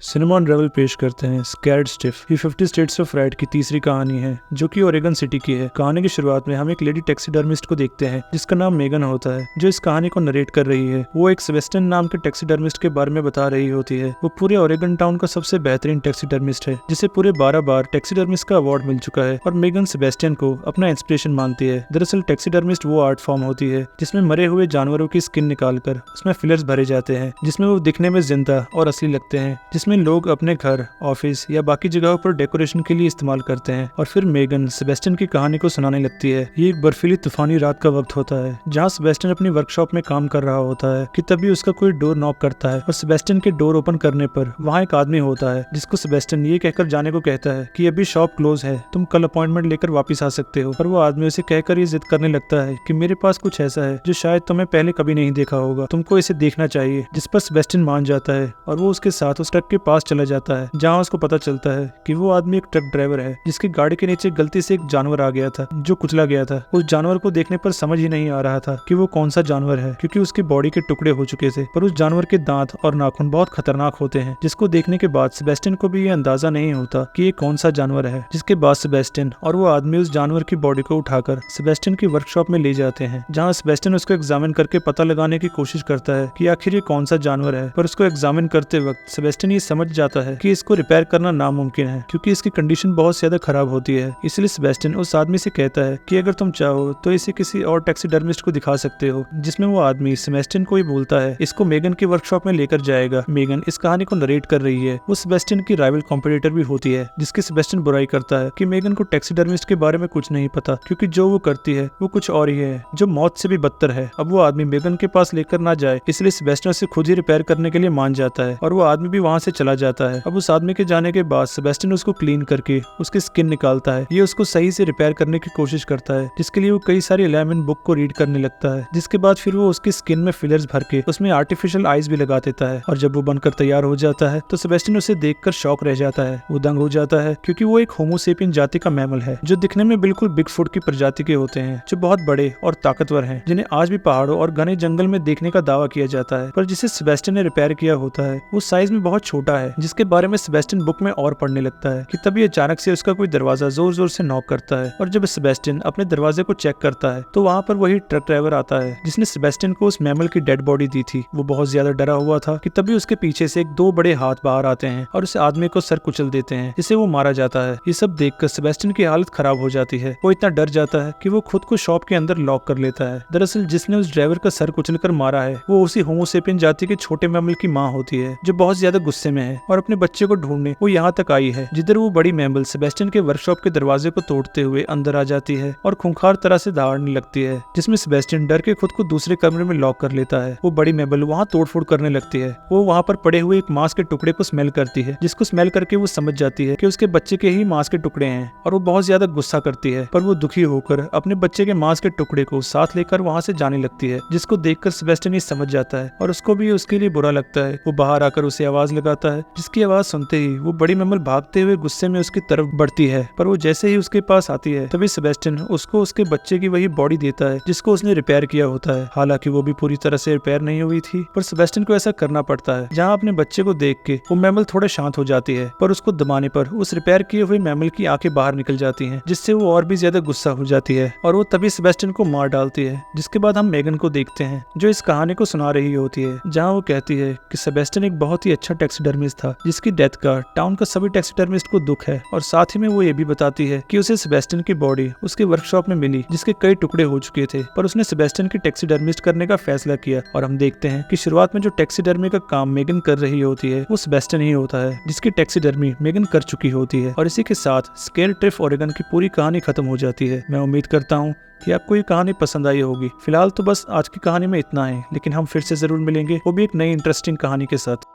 Cinema अनरेवल पेश करते हैं स्कैर्ड स्टिफ। ये 50 स्टेट्स ऑफ राइट की तीसरी कहानी है जो कि ओरेगन सिटी की है। कहानी की शुरुआत में हम एक लेडी टैक्सीडर्मिस्ट को देखते हैं जिसका नाम मेगन होता है, जो इस कहानी को नरेट कर रही है। वो एक सेबेस्टियन नाम के टैक्सीडर्मिस्ट के बारे में बता रही होती है। वो पूरे ओरेगन टाउन का सबसे बेहतरीन टैक्सीडर्मिस्ट है, जिसे पूरे 12 बार टैक्सीडर्मिस्ट का अवार्ड मिल चुका है और मेगन सेबेस्टियन को अपना इंस्पिरेशन मानती है। दरअसल टैक्सीडर्मिस्ट वो आर्ट फॉर्म होती है जिसमें मरे हुए जानवरों की स्किन निकालकर उसमें फिलर्स भरे जाते हैं, जिसमें वो दिखने में जिंदा और असली लगते हैं, जिसमें लोग अपने घर, ऑफिस या बाकी जगहों पर डेकोरेशन के लिए इस्तेमाल करते हैं। और फिर मेगन सेबेस्टियन की कहानी को सुनाने लगती है। ये एक बर्फीली तूफानी रात का वक्त होता है जहाँ सेबेस्टियन अपनी वर्कशॉप में काम कर रहा होता है कि तभी उसका कोई डोर नॉक करता है और सेबेस्टियन के डोर ओपन करने पर वहाँ एक आदमी होता है जिसको सेबेस्टियन ये कहकर जाने को कहता है कि अभी शॉप क्लोज है, तुम कल अपॉइंटमेंट लेकर वापस आ सकते हो। और वो आदमी उसे कहकर ये जिद करने लगता है कि मेरे पास कुछ ऐसा है जो शायद तुम्हें पहले कभी नहीं देखा होगा, तुमको इसे देखना चाहिए। जिस पर सेबेस्टियन मान जाता है और वो उसके साथ उस ट्रक के पास चला जाता है जहाँ उसको पता चलता है कि वो आदमी एक ट्रक ड्राइवर है जिसकी गाड़ी के नीचे गलती से एक जानवर आ गया था जो कुचला गया था। उस जानवर को देखने पर समझ ही नहीं आ रहा था कि वो कौन सा जानवर है, क्योंकि उसकी बॉडी के टुकड़े हो चुके थे। पर उस जानवर के दांत और नाखून बहुत खतरनाक होते हैं, जिसको देखने के बाद सेबेस्टियन को भी ये अंदाजा नहीं होता कि ये कौन सा जानवर है। जिसके बाद सेबेस्टियन और वो आदमी उस जानवर की बॉडी को उठाकर सेबेस्टियन की वर्कशॉप में ले जाते हैं, जहाँ सेबेस्टियन उसको एग्जामिन करके पता लगाने की कोशिश करता है कि आखिर ये कौन सा जानवर है। पर उसको एग्जामिन करते वक्त सेबेस्टियन ये समझ जाता है कि इसको रिपेयर करना नामुमकिन है, क्योंकि इसकी कंडीशन बहुत ज्यादा खराब होती है। इसलिए सेबेस्टियन उस आदमी से कहता है कि अगर तुम चाहो तो इसे किसी और टैक्सीडर्मिस्ट को दिखा सकते हो। जिसमें वो आदमी सेबेस्टियन को ही बोलता है इसको मेगन की वर्कशॉप में लेकर जाएगा। मेगन इस कहानी को नरेट कर रही है। वो सेबेस्टियन की राइवल कॉम्पिटिटर भी होती है, जिसकी सेबेस्टियन बुराई करता है कि मेगन को टैक्सीडर्मिस्ट के बारे में कुछ नहीं पता, क्योंकि जो वो करती है वो कुछ और ही है जो मौत से भी बदतर है। अब वो आदमी मेगन के पास लेकर ना जाए, इसलिए सेबेस्टियन उसे खुद ही रिपेयर करने के लिए मान जाता है और वो आदमी भी वहाँ से चला जाता है। अब उस आदमी के जाने के बाद सेबेस्टियन उसको क्लीन करके उसकी स्किन निकालता है। ये उसको सही से रिपेयर करने की कोशिश करता है, जिसके लिए वो कई सारी एलाइनमेंट बुक को रीड करने लगता है। जिसके बाद फिर वो उसकी स्किन में फिलर्स भर के उसमें आर्टिफिशियल आईज भी लगा देता है। और जब वो बनकर तैयार हो जाता है तो सेबेस्टियन उसे देखकर शॉक रह जाता है। वो दंग हो जाता है, क्योंकि वो एक होमोसेपियन जाति का मैमल है जो दिखने में बिल्कुल बिगफुट की प्रजाति के होते हैं, जो बहुत बड़े और ताकतवर हैं, जिन्हें आज भी पहाड़ों और घने जंगल में देखने का दावा किया जाता है। पर जिसे सेबेस्टियन ने रिपेयर किया होता है वो साइज में बहुत छोटा है, जिसके बारे में सेबेस्टियन बुक में और पढ़ने लगता है कि तभी अचानक से उसका कोई दरवाजा जोर जोर से नॉक करता है। और जब सेबेस्टियन अपने दरवाजे को चेक करता है तो वहाँ पर वही ट्रक ड्राइवर आता है जिसने सेबेस्टियन को उस मैमल की डेड बॉडी दी थी। वो बहुत ज्यादा डरा हुआ था कि तभी उसके पीछे से दो बड़े हाथ बाहर आते हैं और उस आदमी को सर कुचल देते हैं, जिससे वो मारा जाता है। ये सब देखकर सेबेस्टियन की हालत खराब हो जाती है। वो इतना डर जाता है कि वो खुद को शॉप के अंदर लॉक कर लेता है। दरअसल जिसने उस ड्राइवर का सर कुचल कर मारा है वो उसी होमोसेपियन जाति के छोटे मैमल की माँ होती है, जो बहुत ज्यादा गुस्से में है और अपने बच्चे को ढूंढने वो यहाँ तक आई है, जिधर वो बड़ी मैमल सेबेस्टियन के वर्कशॉप के दरवाजे को तोड़ते हुए अंदर आ जाती है और खूंखार तरह से दहाड़ने लगती है, जिसमें सेबेस्टियन डर के खुद को दूसरे कमरे में लॉक कर लेता है। वो बड़ी मैमल वहाँ तोड़फोड़ करने लगती है। वो वहाँ पर पड़े हुए एक मांस के टुकड़े को स्मेल करती है, जिसको स्मेल करके वो समझ जाती है कि उसके बच्चे के ही मांस के टुकड़े हैं और वो बहुत ज्यादा गुस्सा करती है। पर वो दुखी होकर अपने बच्चे के मांस के टुकड़े को साथ लेकर वहाँ से जाने लगती है, जिसको देखकर सेबेस्टियन ये समझ जाता है और उसको भी उसके लिए बुरा लगता है। वो बाहर आकर उसे आवाज लगाता है, जिसकी आवाज सुनते ही वो बड़ी मैमल भागते हुए गुस्से में उसकी तरफ बढ़ती है। पर वो जैसे ही उसके पास आती है तभी सेबेस्टियन उसको उसके बच्चे की वही बॉडी देता है जिसको उसने रिपेयर किया होता है। हालांकि वो भी पूरी तरह से रिपेयर नहीं हुई थी, पर सेबेस्टियन को ऐसा करना पड़ता है। जहाँ अपने बच्चे को देख के वो मैमल थोड़ा शांत हो जाती है, पर उसको दबाने पर उस रिपेयर किए हुए मैमल की आंखें बाहर निकल जाती हैं, जिससे वो और भी ज्यादा गुस्सा हो जाती है और वो तभी सेबेस्टियन को मार डालती है। जिसके बाद हम मेगन को देखते हैं जो इस कहानी को सुना रही होती है, जहाँ वो कहती है कि सेबेस्टियन एक बहुत ही अच्छा टैक्सीडर्मिस्ट था, जिसकी डेथ का टाउन का सभी टैक्सीडर्मिस्ट को दुख है। और साथ ही में वो ये भी बताती है कि उसे सेबेस्टियन की बॉडी उसके वर्कशॉप में मिली, जिसके कई टुकड़े हो चुके थे, पर उसने सेबेस्टियन की टैक्सीडर्मिस्ट करने का फैसला किया। और हम देखते हैं कि शुरुआत में जो टैक्सीडर्मी का काम मेगन कर रही होती है वो सेबेस्टियन ही होता है, जिसकी टैक्सीडर्मी मेगन कर चुकी होती है। और इसी के साथ स्कैर्ड स्टिफ ओरेगन की पूरी कहानी खत्म हो जाती है। मैं उम्मीद करता हूँ कि आपको ये कहानी पसंद आई होगी। फिलहाल तो बस आज की कहानी में इतना है, लेकिन हम फिर से जरूर मिलेंगे, वो भी एक नई इंटरेस्टिंग कहानी के साथ।